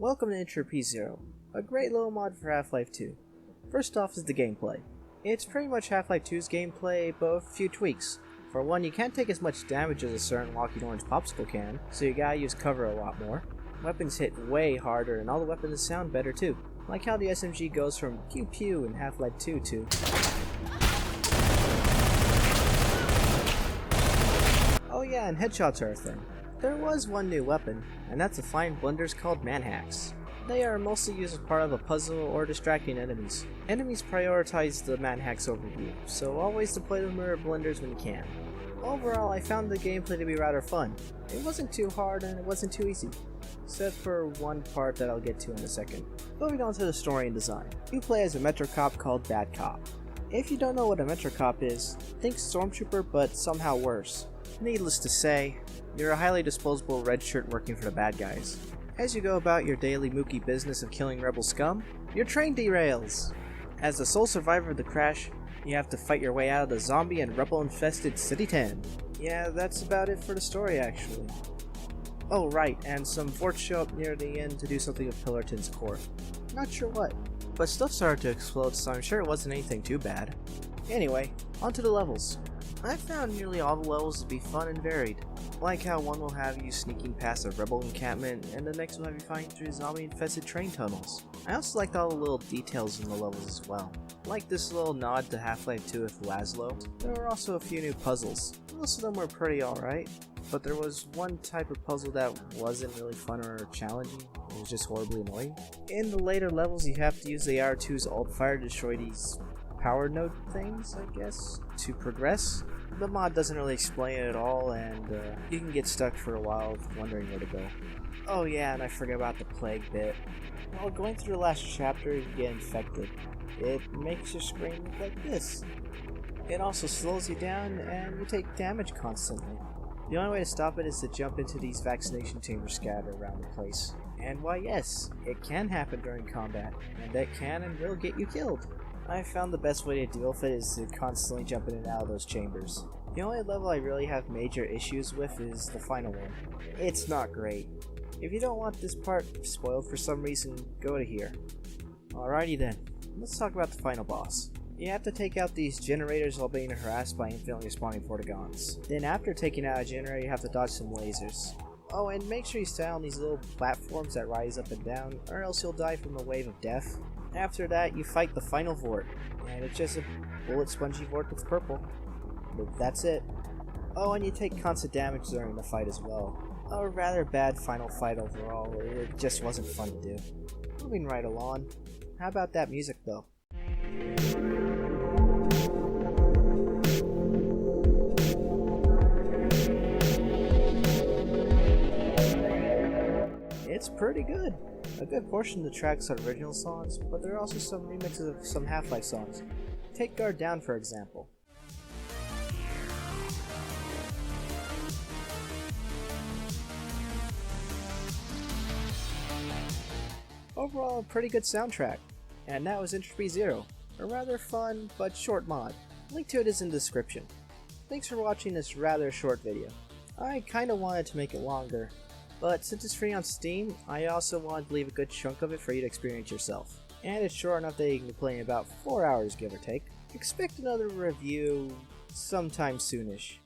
Welcome to Entropy 0, a great little mod for Half-Life 2. First off is the gameplay. It's pretty much Half-Life 2's gameplay, but with a few tweaks. For one, you can't take as much damage as a certain Walking Orange popsicle can, so you gotta use cover a lot more. Weapons hit way harder, and all the weapons sound better too. Like how the SMG goes from pew pew in Half-Life 2 to... Oh yeah, and headshots are a thing. There was one new weapon, and that's the flying blunders called manhacks. They are mostly used as part of a puzzle or distracting enemies. Enemies prioritize the manhacks over you, so always deploy the mirror blunders when you can. Overall, I found the gameplay to be rather fun. It wasn't too hard and it wasn't too easy, except for one part that I'll get to in a second. Moving on to the story and design. You play as a Metro Cop called Bad Cop. If you don't know what a Metro Cop is, think Stormtrooper but somehow worse. Needless to say, you're a highly disposable red shirt working for the bad guys. As you go about your daily mookie business of killing rebel scum, your train derails. As the sole survivor of the crash, you have to fight your way out of the zombie and rebel-infested City 10. Yeah, that's about it for the story actually. Oh right, and some forts show up near the end to do something with Pillarton's core. Not sure what. But stuff started to explode, so I'm sure it wasn't anything too bad. Anyway, onto the levels. I found nearly all the levels to be fun and varied. Like how one will have you sneaking past a rebel encampment, and the next will have you fighting through zombie-infested train tunnels. I also liked all the little details in the levels as well. Like this little nod to Half-Life 2 with Laszlo. There were also a few new puzzles. Most of them were pretty alright, but there was one type of puzzle that wasn't really fun or challenging. It was just horribly annoying. In the later levels, you have to use the AR2's alt fire to destroy these power node things, I guess, to progress. The mod doesn't really explain it at all, and you can get stuck for a while wondering where to go. Oh yeah, and I forgot about the plague bit. While going through the last chapter, you get infected. It makes your screen look like this. It also slows you down, and you take damage constantly. The only way to stop it is to jump into these vaccination chambers scattered around the place. And why yes, it can happen during combat, and that can and will get you killed. I found the best way to deal with it is to constantly jump in and out of those chambers. The only level I really have major issues with is the final one. It's not great. If you don't want this part spoiled for some reason, go to here. Alrighty then, let's talk about the final boss. You have to take out these generators while being harassed by infinitely spawning Vortigaunts. Then after taking out a generator, you have to dodge some lasers. Oh, and make sure you stay on these little platforms that rise up and down, or else you'll die from a wave of death. After that, you fight the final Vort, and it's just a bullet spongy Vort with purple. But that's it. Oh, and you take constant damage during the fight as well. A rather bad final fight overall, it just wasn't fun to do. Moving right along, how about that music though? It's pretty good. A good portion of the tracks are original songs, but there are also some remixes of some Half-Life songs. Take Guard Down for example. Overall, a pretty good soundtrack. And that was Entropy 0, a rather fun but short mod. Link to it is in the description. Thanks for watching this rather short video. I kinda wanted to make it longer, but since it's free on Steam, I also wanted to leave a good chunk of it for you to experience yourself. And it's short enough that you can play in about 4 hours give or take. Expect another review sometime soonish.